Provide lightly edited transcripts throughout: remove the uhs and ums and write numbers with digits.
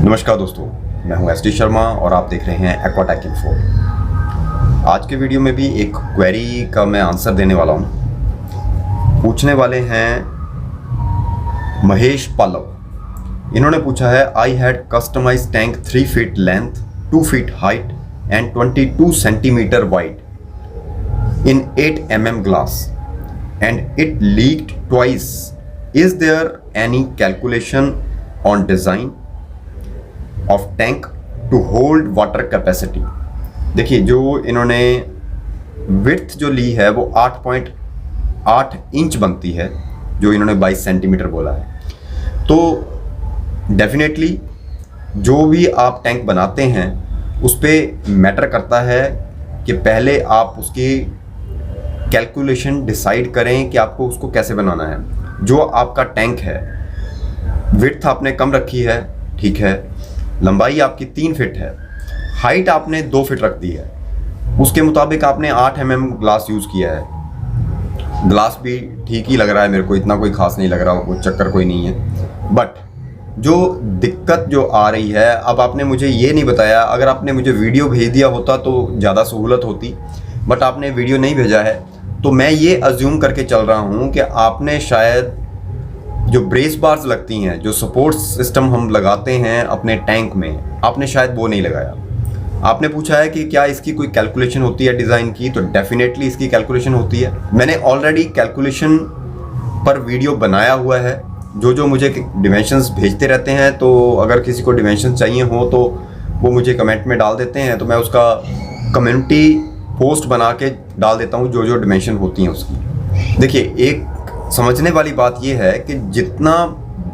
नमस्कार दोस्तों, मैं हूं एस.डी. शर्मा और आप देख रहे हैं एक्वाटेक इन्फो। आज के वीडियो में भी एक क्वेरी का मैं आंसर देने वाला हूं। पूछने वाले हैं महेश पल्लव। इन्होंने पूछा है, I had customize tank 3 feet length, 2 feet height and 22 centimetre wide in 8 mm glass and it leaked twice. Is there any calculation on design of tank to hold water capacity? देखिए, जो इन्होंने विड्थ जो ली है वो 8.8 inch बनती है, जो इन्होंने 22 सेंटीमीटर बोला है। तो डेफिनेटली जो भी आप टैंक बनाते हैं उस पर मैटर करता है कि पहले आप उसकी कैलकुलेशन डिसाइड करें कि आपको उसको कैसे बनाना है। जो आपका टैंक है, विड्थ आपने कम रखी है, ठीक है, लंबाई आपकी 3 फीट है, हाइट आपने 2 फीट रख दी है, उसके मुताबिक आपने 8 mm ग्लास यूज़ किया है। ग्लास भी ठीक ही लग रहा है मेरे को, इतना कोई ख़ास नहीं लग रहा, वो चक्कर कोई नहीं है। बट जो दिक्कत जो आ रही है, अब आपने मुझे ये नहीं बताया। अगर आपने मुझे वीडियो भेज दिया होता तो ज़्यादा सहूलत होती, बट आपने वीडियो नहीं भेजा है, तो मैं ये अज्यूम करके चल रहा हूँ कि आपने शायद जो ब्रेस बार्स लगती हैं, जो सपोर्ट सिस्टम हम लगाते हैं अपने टैंक में, आपने शायद वो नहीं लगाया। आपने पूछा है कि क्या इसकी कोई कैलकुलेशन होती है डिज़ाइन की, तो डेफिनेटली इसकी कैलकुलेशन होती है। मैंने ऑलरेडी कैलकुलेशन पर वीडियो बनाया हुआ है। जो मुझे डिमेंशंस भेजते रहते हैं, तो अगर किसी को डिमेंशंस चाहिए हो तो वो मुझे कमेंट में डाल देते हैं, तो मैं उसका कम्युनिटी पोस्ट बना के डाल देता हूँ जो डिमेंशन होती हैं उसकी। देखिए, एक समझने वाली बात यह है कि जितना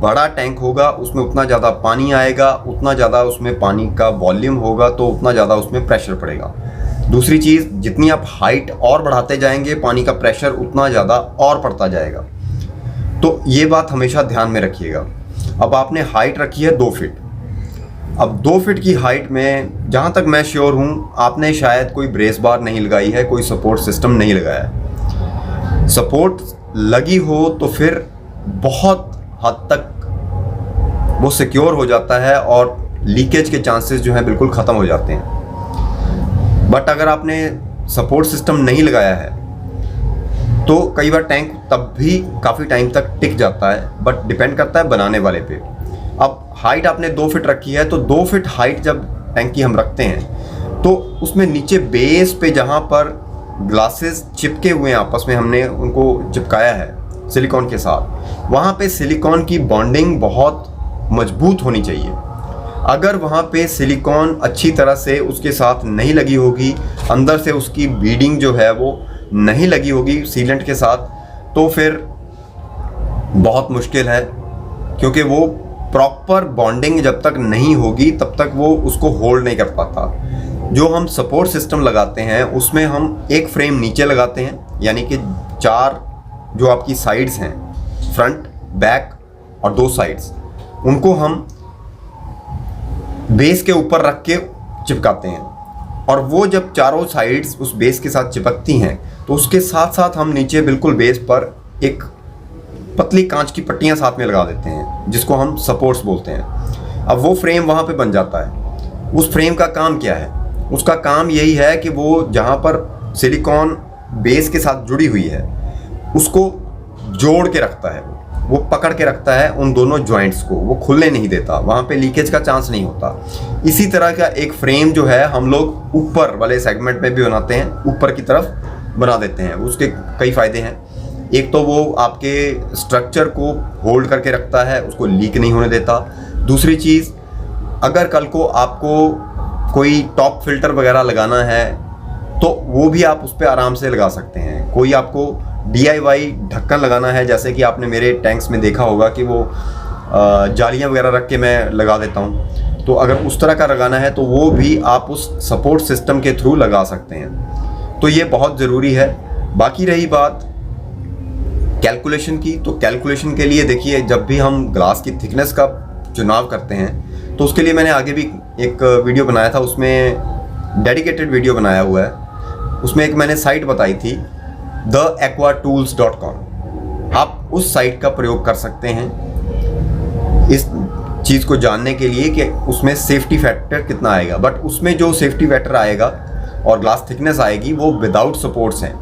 बड़ा टैंक होगा उसमें उतना ज़्यादा पानी आएगा, उतना ज़्यादा उसमें पानी का वॉल्यूम होगा, तो उतना ज़्यादा उसमें प्रेशर पड़ेगा। दूसरी चीज़, जितनी आप हाइट और बढ़ाते जाएंगे, पानी का प्रेशर उतना ज़्यादा और पड़ता जाएगा। तो ये बात हमेशा ध्यान में रखिएगा। अब आपने हाइट रखी है 2 फीट। अब 2 फीट की हाइट में, जहाँ तक मैं श्योर हूँ, आपने शायद कोई ब्रेस बार नहीं लगाई है, कोई सपोर्ट सिस्टम नहीं लगाया है। सपोर्ट लगी हो तो फिर बहुत हद तक वो सिक्योर हो जाता है और लीकेज के चांसेस जो हैं बिल्कुल ख़त्म हो जाते हैं। बट अगर आपने सपोर्ट सिस्टम नहीं लगाया है तो कई बार टैंक तब भी काफ़ी टाइम तक टिक जाता है, बट डिपेंड करता है बनाने वाले पे। अब हाइट आपने 2 फीट रखी है, तो 2 फीट हाइट जब टैंक की हम रखते हैं तो उसमें नीचे बेस पे जहाँ पर ग्लासेस चिपके हुए हैं, आपस में हमने उनको चिपकाया है सिलिकॉन के साथ, वहाँ पे सिलिकॉन की बॉन्डिंग बहुत मजबूत होनी चाहिए। अगर वहाँ पे सिलिकॉन अच्छी तरह से उसके साथ नहीं लगी होगी, अंदर से उसकी बीडिंग जो है वो नहीं लगी होगी सीलेंट के साथ, तो फिर बहुत मुश्किल है, क्योंकि वो प्रॉपर बॉन्डिंग जब तक नहीं होगी तब तक वो उसको होल्ड नहीं कर पाता। जो हम सपोर्ट सिस्टम लगाते हैं उसमें हम एक फ्रेम नीचे लगाते हैं, यानी कि 4 जो आपकी साइड्स हैं, फ्रंट, बैक और 2 साइड्स, उनको हम बेस के ऊपर रख के चिपकाते हैं। और वो जब चारों साइड्स उस बेस के साथ चिपकती हैं तो उसके साथ साथ हम नीचे बिल्कुल बेस पर एक पतली कांच की पट्टियां साथ में लगा देते हैं, जिसको हम सपोर्ट्स बोलते हैं। अब वो फ्रेम वहाँ पे बन जाता है। उस फ्रेम का काम क्या है? उसका काम यही है कि वो जहाँ पर सिलिकॉन बेस के साथ जुड़ी हुई है उसको जोड़ के रखता है, वो पकड़ के रखता है उन दोनों जॉइंट्स को, वो खुलने नहीं देता, वहाँ पे लीकेज का चांस नहीं होता। इसी तरह का एक फ्रेम जो है हम लोग ऊपर वाले सेगमेंट में भी बनाते हैं, ऊपर की तरफ बना देते हैं। उसके कई फ़ायदे हैं। एक तो वो आपके स्ट्रक्चर को होल्ड करके रखता है, उसको लीक नहीं होने देता। दूसरी चीज़, अगर कल को आपको कोई टॉप फिल्टर वगैरह लगाना है तो वो भी आप उस पर आराम से लगा सकते हैं। कोई आपको DIY ढक्कन लगाना है, जैसे कि आपने मेरे टैंक्स में देखा होगा कि वो जालियाँ वगैरह रख के मैं लगा देता हूँ, तो अगर उस तरह का लगाना है तो वो भी आप उस सपोर्ट सिस्टम के थ्रू लगा सकते हैं। तो ये बहुत ज़रूरी है। बाकी रही बात कैलकुलेशन की, तो कैलकुलेशन के लिए देखिए, जब भी हम ग्लास की थिकनेस का चुनाव करते हैं तो उसके लिए मैंने आगे भी एक वीडियो बनाया था, उसमें डेडिकेटेड वीडियो बनाया हुआ है। उसमें एक मैंने साइट बताई थी theaquatools.com। आप उस साइट का प्रयोग कर सकते हैं। इस चीज़ को जानने के लिए कि उसमें सेफ्टी फैक्टर कितना आएगा, बट उसमें जो सेफ्टी फैक्टर आएगा और ग्लास थिकनेस आएगी वो विदाउट सपोर्ट्स हैं।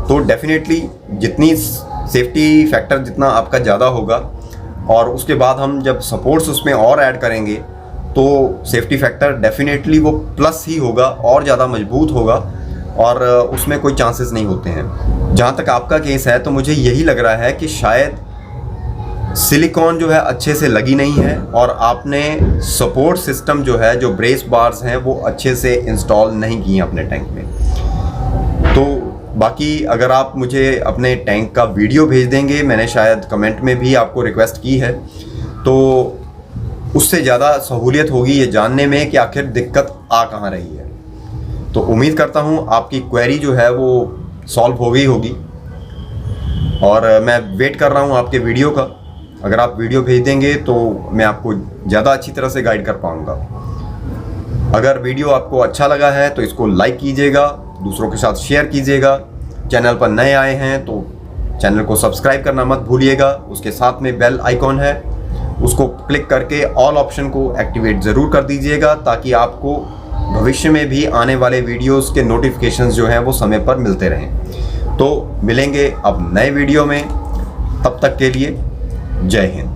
तो डेफिनेटली जितनी सेफ्टी फैक्टर जितना आपका ज़्यादा होगा और उसके बाद हम जब सपोर्ट्स उसमें और ऐड करेंगे तो सेफ्टी फैक्टर डेफिनेटली वो प्लस ही होगा और ज़्यादा मजबूत होगा और उसमें कोई चांसेस नहीं होते हैं। जहाँ तक आपका केस है तो मुझे यही लग रहा है कि शायद सिलिकॉन जो है अच्छे से लगी नहीं है और आपने सपोर्ट सिस्टम जो है, जो ब्रेस बार्स हैं, वो अच्छे से इंस्टॉल नहीं किए अपने टैंक में। तो बाकी अगर आप मुझे अपने टैंक का वीडियो भेज देंगे, मैंने शायद कमेंट में भी आपको रिक्वेस्ट की है, तो उससे ज़्यादा सहूलियत होगी ये जानने में कि आखिर दिक्कत आ कहाँ रही है। तो उम्मीद करता हूँ आपकी क्वेरी जो है वो सॉल्व हो गई होगी और मैं वेट कर रहा हूँ आपके वीडियो का। अगर आप वीडियो भेज देंगे तो मैं आपको ज़्यादा अच्छी तरह से गाइड कर पाऊँगा। अगर वीडियो आपको अच्छा लगा है तो इसको लाइक कीजिएगा, दूसरों के साथ शेयर कीजिएगा। चैनल पर नए आए हैं तो चैनल को सब्सक्राइब करना मत भूलिएगा। उसके साथ में बेल आइकॉन है, उसको क्लिक करके ऑल ऑप्शन को एक्टिवेट ज़रूर कर दीजिएगा ताकि आपको भविष्य में भी आने वाले वीडियोस के नोटिफिकेशंस जो हैं वो समय पर मिलते रहें। तो मिलेंगे अब नए वीडियो में, तब तक के लिए जय हिंद।